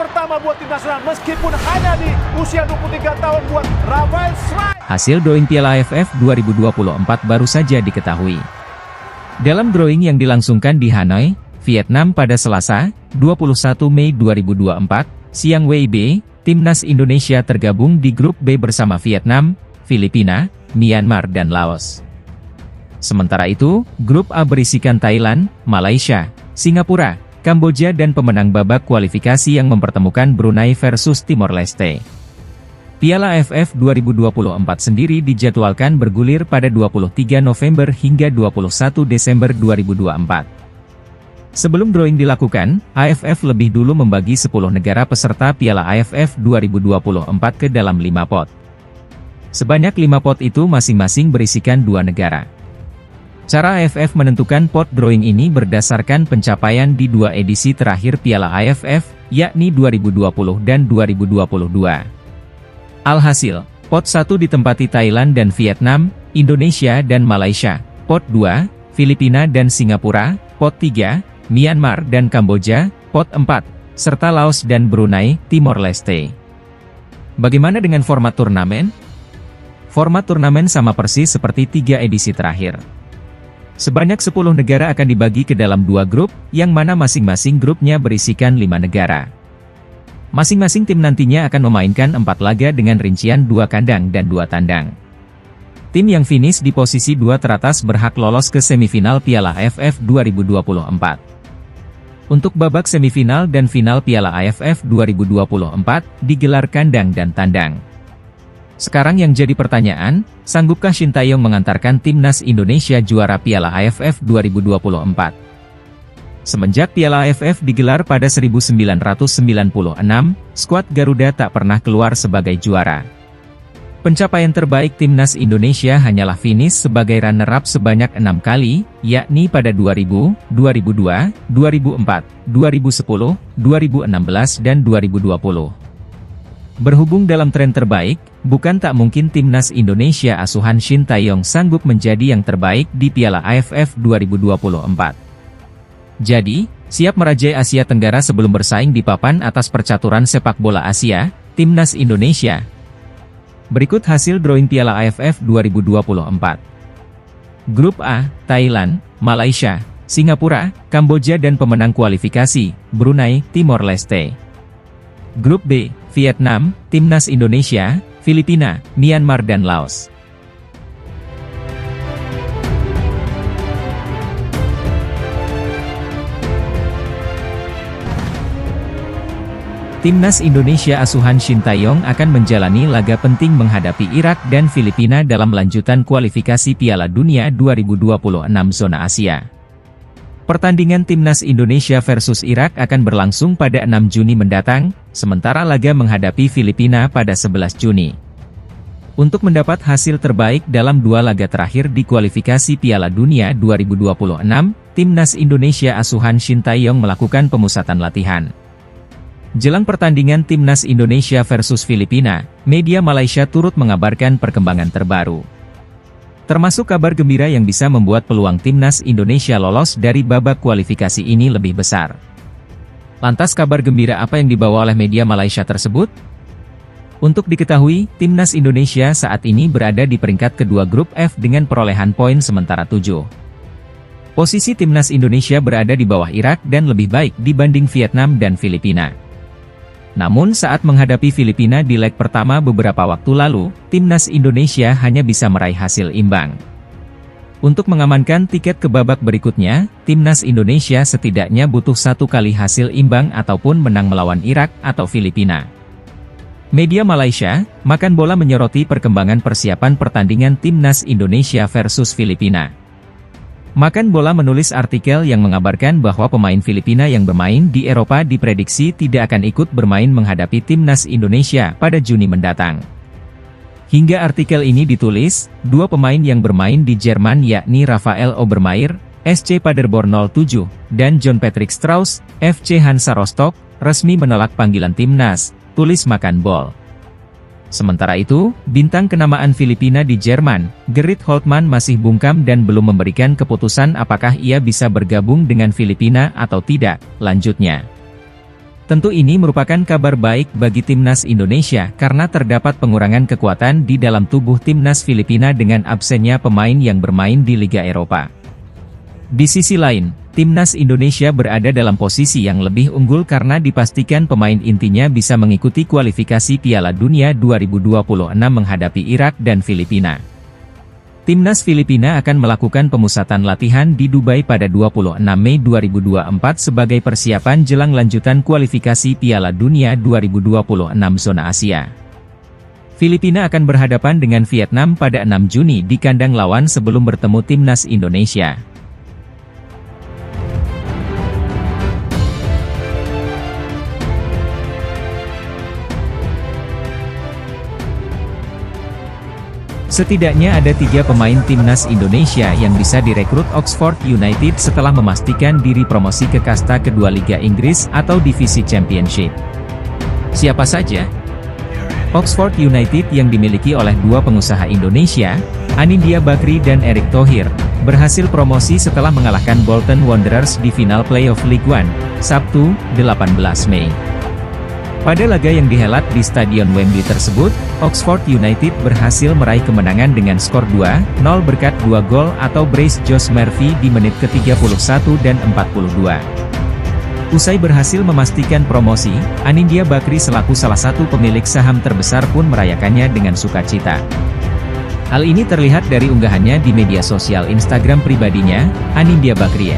Pertama buat tim nasional meskipun hanya di usia 23 tahun buat Rafael Struijk. Hasil drawing Piala AFF 2024 baru saja diketahui. Dalam drawing yang dilangsungkan di Hanoi, Vietnam pada Selasa, 21 Mei 2024, siang WIB, Timnas Indonesia tergabung di grup B bersama Vietnam, Filipina, Myanmar dan Laos. Sementara itu, grup A berisikan Thailand, Malaysia, Singapura, Kamboja dan pemenang babak kualifikasi yang mempertemukan Brunei versus Timor Leste. Piala AFF 2024 sendiri dijadwalkan bergulir pada 23 November hingga 21 Desember 2024. Sebelum drawing dilakukan, AFF lebih dulu membagi 10 negara peserta Piala AFF 2024 ke dalam 5 pot. Sebanyak 5 pot itu masing-masing berisikan 2 negara. Cara AFF menentukan pot drawing ini berdasarkan pencapaian di 2 edisi terakhir Piala AFF, yakni 2020 dan 2022. Alhasil, pot 1 ditempati Thailand dan Vietnam, Indonesia dan Malaysia, pot 2, Filipina dan Singapura, pot 3, Myanmar dan Kamboja, pot 4, serta Laos dan Brunei, Timor Leste. Bagaimana dengan format turnamen? Format turnamen sama persis seperti 3 edisi terakhir. Sebanyak 10 negara akan dibagi ke dalam 2 grup, yang mana masing-masing grupnya berisikan 5 negara. Masing-masing tim nantinya akan memainkan 4 laga dengan rincian 2 kandang dan 2 tandang. Tim yang finish di posisi 2 teratas berhak lolos ke semifinal Piala AFF 2024. Untuk babak semifinal dan final Piala AFF 2024, digelar kandang dan tandang. Sekarang yang jadi pertanyaan, sanggupkah Shin Tae-yong mengantarkan Timnas Indonesia juara Piala AFF 2024? Semenjak Piala AFF digelar pada 1996, skuad Garuda tak pernah keluar sebagai juara. Pencapaian terbaik Timnas Indonesia hanyalah finish sebagai runner-up sebanyak 6 kali, yakni pada 2000, 2002, 2004, 2010, 2016 dan 2020. Berhubung dalam tren terbaik, bukan tak mungkin Timnas Indonesia asuhan Shin Tae-yong sanggup menjadi yang terbaik di Piala AFF 2024. Jadi, siap merajai Asia Tenggara sebelum bersaing di papan atas percaturan sepak bola Asia, Timnas Indonesia. Berikut hasil drawing Piala AFF 2024. Grup A, Thailand, Malaysia, Singapura, Kamboja dan pemenang kualifikasi, Brunei, Timor Leste. Grup B, Vietnam, Timnas Indonesia, Filipina, Myanmar dan Laos. Timnas Indonesia asuhan Shin Tae-yong akan menjalani laga penting menghadapi Irak dan Filipina dalam lanjutan kualifikasi Piala Dunia 2026 zona Asia. Pertandingan Timnas Indonesia versus Irak akan berlangsung pada 6 Juni mendatang, sementara laga menghadapi Filipina pada 11 Juni. Untuk mendapat hasil terbaik dalam 2 laga terakhir di kualifikasi Piala Dunia 2026, Timnas Indonesia asuhan Shin Tae-yong melakukan pemusatan latihan. Jelang pertandingan Timnas Indonesia versus Filipina, media Malaysia turut mengabarkan perkembangan terbaru. Termasuk kabar gembira yang bisa membuat peluang Timnas Indonesia lolos dari babak kualifikasi ini lebih besar. Lantas kabar gembira apa yang dibawa oleh media Malaysia tersebut? Untuk diketahui, Timnas Indonesia saat ini berada di peringkat kedua grup F dengan perolehan poin sementara 7. Posisi Timnas Indonesia berada di bawah Irak dan lebih baik dibanding Vietnam dan Filipina. Namun saat menghadapi Filipina di leg pertama beberapa waktu lalu, Timnas Indonesia hanya bisa meraih hasil imbang. Untuk mengamankan tiket ke babak berikutnya, Timnas Indonesia setidaknya butuh 1 kali hasil imbang ataupun menang melawan Irak atau Filipina. Media Malaysia, Makan Bola menyoroti perkembangan persiapan pertandingan Timnas Indonesia versus Filipina. Makan Bola menulis artikel yang mengabarkan bahwa pemain Filipina yang bermain di Eropa diprediksi tidak akan ikut bermain menghadapi Timnas Indonesia pada Juni mendatang. Hingga artikel ini ditulis, 2 pemain yang bermain di Jerman yakni Rafael Obermeier, SC Paderborn 07, dan John Patrick Strauss, FC Hansa Rostock, resmi menolak panggilan timnas, tulis Makan Bola. Sementara itu, bintang kenamaan Filipina di Jerman, Gerrit Holtman masih bungkam dan belum memberikan keputusan apakah ia bisa bergabung dengan Filipina atau tidak, lanjutnya. Tentu ini merupakan kabar baik bagi timnas Indonesia karena terdapat pengurangan kekuatan di dalam tubuh timnas Filipina dengan absennya pemain yang bermain di Liga Eropa. Di sisi lain, timnas Indonesia berada dalam posisi yang lebih unggul karena dipastikan pemain intinya bisa mengikuti kualifikasi Piala Dunia 2026 menghadapi Irak dan Filipina. Timnas Filipina akan melakukan pemusatan latihan di Dubai pada 26 Mei 2024 sebagai persiapan jelang lanjutan kualifikasi Piala Dunia 2026 zona Asia. Filipina akan berhadapan dengan Vietnam pada 6 Juni di kandang lawan sebelum bertemu timnas Indonesia. Setidaknya ada 3 pemain timnas Indonesia yang bisa direkrut Oxford United setelah memastikan diri promosi ke kasta kedua Liga Inggris atau Divisi Championship. Siapa saja? Oxford United yang dimiliki oleh 2 pengusaha Indonesia, Anindya Bakri dan Erick Thohir, berhasil promosi setelah mengalahkan Bolton Wanderers di final playoff League One, Sabtu, 18 Mei. Pada laga yang dihelat di Stadion Wembley tersebut, Oxford United berhasil meraih kemenangan dengan skor 2-0 berkat 2 gol atau brace Josh Murphy di menit ke-31 dan 42. Usai berhasil memastikan promosi, Anindya Bakri selaku salah satu pemilik saham terbesar pun merayakannya dengan sukacita. Hal ini terlihat dari unggahannya di media sosial Instagram pribadinya, Anindya Bakri.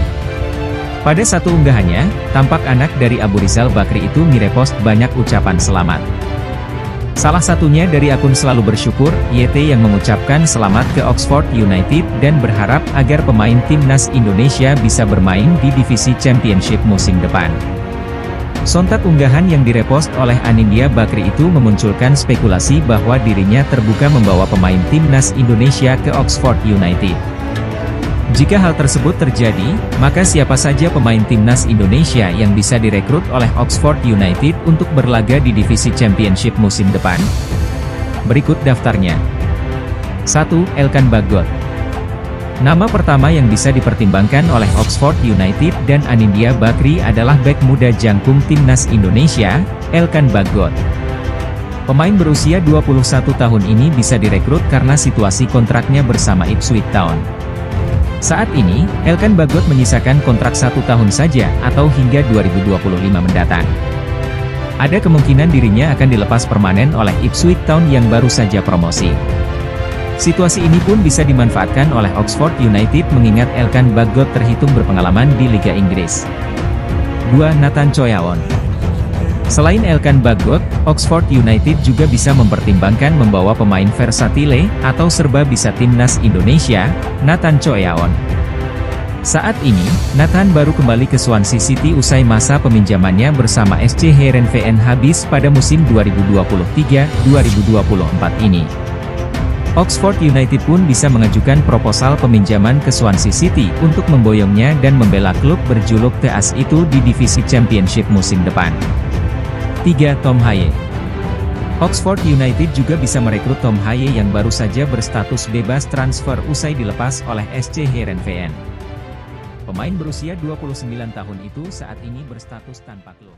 Pada satu unggahannya, tampak anak dari Abu Rizal Bakri itu mirepost banyak ucapan selamat. Salah satunya dari akun Selalu Bersyukur, YT yang mengucapkan selamat ke Oxford United dan berharap agar pemain timnas Indonesia bisa bermain di Divisi Championship musim depan. Sontak unggahan yang direpost oleh Anindya Bakri itu memunculkan spekulasi bahwa dirinya terbuka membawa pemain timnas Indonesia ke Oxford United. Jika hal tersebut terjadi, maka siapa saja pemain timnas Indonesia yang bisa direkrut oleh Oxford United untuk berlaga di Divisi Championship musim depan? Berikut daftarnya. 1. Elkan Bagot. Nama pertama yang bisa dipertimbangkan oleh Oxford United dan Anindya Bakri adalah bek muda jangkung timnas Indonesia, Elkan Bagot. Pemain berusia 21 tahun ini bisa direkrut karena situasi kontraknya bersama Ipswich Town. Saat ini, Elkan Bagot menyisakan kontrak 1 tahun saja atau hingga 2025 mendatang. Ada kemungkinan dirinya akan dilepas permanen oleh Ipswich Town yang baru saja promosi. Situasi ini pun bisa dimanfaatkan oleh Oxford United mengingat Elkan Bagot terhitung berpengalaman di Liga Inggris. 2. Nathan Choyaon. Selain Elkan Bagot, Oxford United juga bisa mempertimbangkan membawa pemain versatile atau serba bisa timnas Indonesia, Nathan Choyaon. Saat ini, Nathan baru kembali ke Swansea City usai masa peminjamannya bersama SC Heerenveen habis pada musim 2023-2024 ini. Oxford United pun bisa mengajukan proposal peminjaman ke Swansea City untuk memboyongnya dan membela klub berjuluk The As itu di Divisi Championship musim depan. 3. Tom Haye. Oxford United juga bisa merekrut Tom Haye yang baru saja berstatus bebas transfer usai dilepas oleh SC Heerenveen. Pemain berusia 29 tahun itu saat ini berstatus tanpa klub.